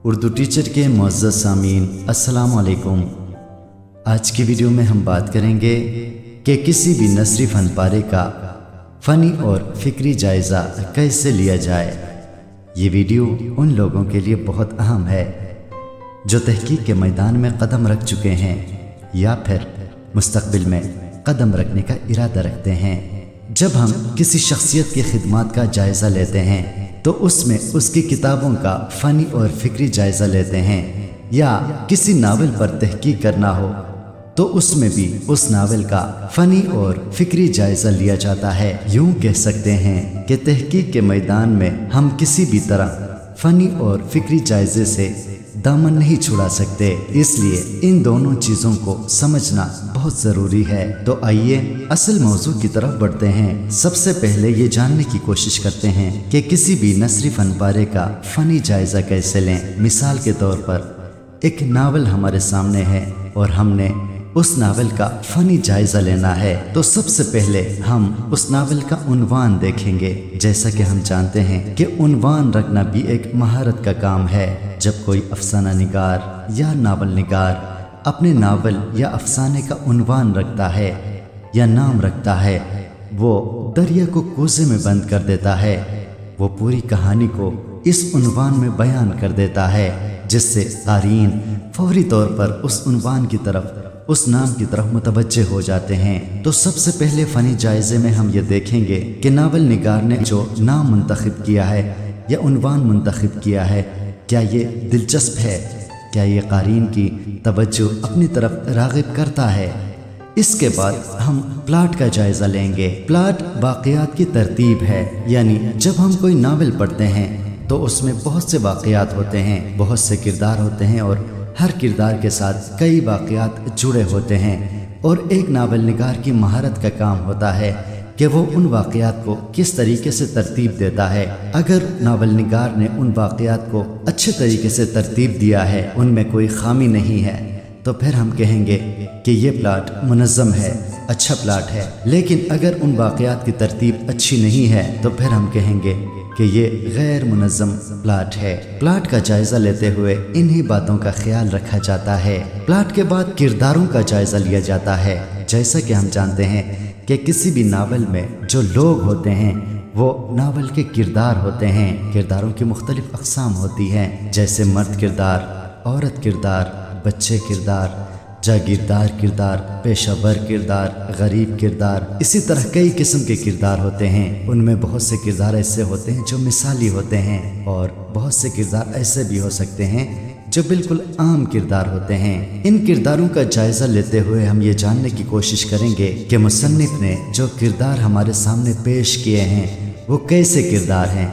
Urdu teacher کے معزز سامعین السلام علیکم۔ آج کی ویڈیو میں ہم بات کریں گے کہ کسی بھی نثری فن پارے کا فنی اور فکری جائزہ کیسے لیا جائے۔ یہ ویڈیو ان لوگوں کے لیے بہت اہم ہے جو تحقیق کے میدان میں قدم رکھ چکے ہیں یا پھر مستقبل میں قدم رکھنے کا ارادہ رکھتے ہیں۔ جب ہم کسی شخصیت کی خدمات کا جائزہ لیتے ہیں تو اس میں اس کی کتابوں کا فنی اور فکری جائزہ لیتے ہیں، یا کسی ناول پر تحقیق کرنا ہو تو اس میں بھی اس ناول کا فنی اور فکری جائزہ لیا جاتا ہے۔ یوں کہہ سکتے ہیں کہ تحقیق کے میدان میں ہم کسی بھی طرح فنی اور فکری جائزے سے دامن نہیں چھڑا سکتے، اس لیے ان دونوں چیزوں کو سمجھنا بہت ضروری ہے۔ تو آئیے اصل موضوع کی طرف بڑھتے ہیں۔ سب سے پہلے یہ جاننے کی کوشش کرتے ہیں کہ کسی بھی نثری فن پارے کا فنی جائزہ کیسے لیں۔ مثال کے طور پر ایک ناول ہمارے سامنے ہے اور ہم نے اس ناول کا فنی جائزہ لینا ہے، تو سب سے پہلے ہم اس ناول کا عنوان دیکھیں گے۔ جیسا کہ ہم جانتے ہیں کہ عنوان رکھنا بھی ایک مہارت کا کام ہے۔ جب کوئی افسانہ نگار یا ناول نگار اپنے ناول یا افسانے کا عنوان رکھتا ہے یا نام رکھتا ہے، وہ دریا کو کوزے میں بند کر دیتا ہے، وہ پوری کہانی کو اس عنوان میں بیان کر دیتا ہے، جس سے قارئین فوری طور پر اس عنوان کی طرف، اس نام کی طرف متوجہ ہو جاتے ہیں۔ تو سب سے پہلے فنی جائزے میں ہم یہ دیکھیں گے کہ ناول نگار نے جو نام منتخب کیا ہے یا عنوان منتخب کیا ہے، کیا یہ دلچسپ ہے، کیا یہ قارئین کی توجہ اپنی طرف راغب کرتا ہے۔ اس کے بعد ہم پلاٹ کا جائزہ لیں گے۔ پلاٹ واقعات کی ترتیب ہے، یعنی جب ہم کوئی ناول پڑھتے ہیں تو اس میں بہت سے واقعات ہوتے ہیں، بہت سے کردار ہوتے ہیں اور ہر کردار کے ساتھ کئی واقعات جڑے ہوتے ہیں، اور ایک ناول نگار کی مہارت کا کام ہوتا ہے کہ وہ ان واقعات کو کس طریقے سے ترتیب دیتا ہے۔ اگر ناول نگار نے ان واقعات کو اچھے طریقے سے ترتیب دیا ہے، ان میں کوئی خامی نہیں ہے، تو پھر ہم کہیں گے کہ یہ پلاٹ منظم ہے، اچھا پلاٹ ہے۔ لیکن اگر ان واقعات کی ترتیب اچھی نہیں ہے تو پھر ہم کہیں گے کہ یہ غیر منظم پلاٹ ہے۔ پلاٹ کا جائزہ لیتے ہوئے انہی باتوں کا خیال رکھا جاتا ہے۔ پلاٹ کے بعد کرداروں کا جائزہ لیا جاتا ہے۔ جیسا کہ ہم جانتے ہیں کہ کسی بھی ناول میں جو لوگ ہوتے ہیں وہ ناول کے کردار ہوتے ہیں۔ کرداروں کی مختلف اقسام ہوتی ہیں، جیسے مرد کردار، عورت کردار، بچے کردار، جاگیردار کردار، پیشہ ور کردار، غریب کردار، اسی طرح کئی قسم کے کردار ہوتے ہیں۔ ان میں بہت سے کردار ایسے ہوتے ہیں جو مثالی ہوتے ہیں، اور بہت سے کردار ایسے بھی ہو سکتے ہیں جو بالکل عام کردار ہوتے ہیں۔ ان کرداروں کا جائزہ لیتے ہوئے ہم یہ جاننے کی کوشش کریں گے کہ مصنف نے جو کردار ہمارے سامنے پیش کیے ہیں وہ کیسے کردار ہیں،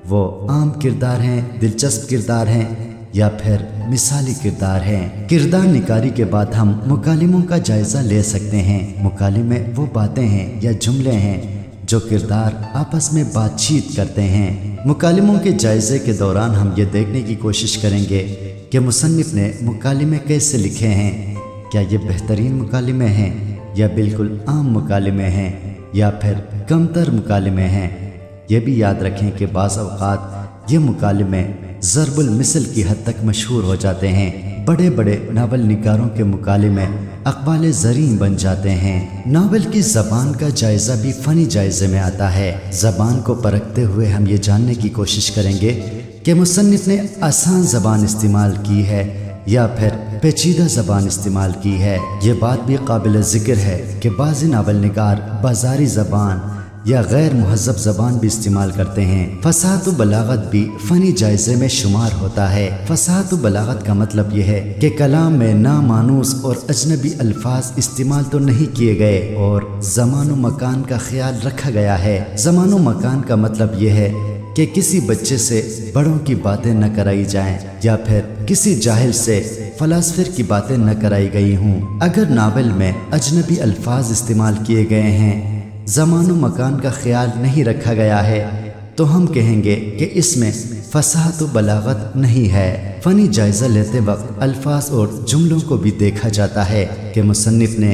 وہ عام کردار ہیں، دلچسپ کردار ہیں، یا پھر مثالی کردار ہیں۔ کردار نگاری کے بعد ہم مکالموں کا جائزہ لے سکتے ہیں۔ مکالمے وہ باتیں ہیں یا جملے ہیں جو کردار آپس میں بات چیت کرتے ہیں۔ مکالموں کے جائزے کے دوران ہم یہ دیکھنے کی کوشش کریں گے کہ مصنف نے مکالمے کیسے لکھے ہیں، کیا یہ بہترین مکالمے ہیں یا بالکل عام مکالمے ہیں یا پھر کمتر مکالمے ہیں۔ یہ بھی یاد رکھیں کہ بعض اوقات یہ مکالمے ضرب المثل کی حد تک مشہور ہو جاتے ہیں۔ بڑے بڑے ناول نگاروں کے مکالمے اقوال زرین بن جاتے ہیں۔ ناول کی زبان کا جائزہ بھی فنی جائزے میں آتا ہے۔ زبان کو پرکھتے ہوئے ہم یہ جاننے کی کوشش کریں گے کہ مصنف نے آسان زبان استعمال کی ہے یا پھر پیچیدہ زبان استعمال کی ہے۔ یہ بات بھی قابل ذکر ہے کہ بعض ناول نگار بازاری زبان یا غیر مہذب زبان بھی استعمال کرتے ہیں۔ فصاحت و بلاغت بھی فنی جائزے میں شمار ہوتا ہے۔ فصاحت و بلاغت کا مطلب یہ ہے کہ کلام میں نامانوس اور اجنبی الفاظ استعمال تو نہیں کیے گئے اور زمان و مکان کا خیال رکھا گیا ہے۔ زمان و مکان کا مطلب یہ ہے کہ کسی بچے سے بڑوں کی باتیں نہ کرائی جائیں یا پھر کسی جاہل سے فلاسفر کی باتیں نہ کرائی گئی ہوں۔ اگر ناول میں اجنبی الفاظ استعمال کیے گئے ہیں، زمان و مکان کا خیال نہیں رکھا گیا ہے، تو ہم کہیں گے کہ اس میں فصاحت و بلاغت نہیں ہے۔ فنی جائزہ لیتے وقت الفاظ اور جملوں کو بھی دیکھا جاتا ہے کہ مصنف نے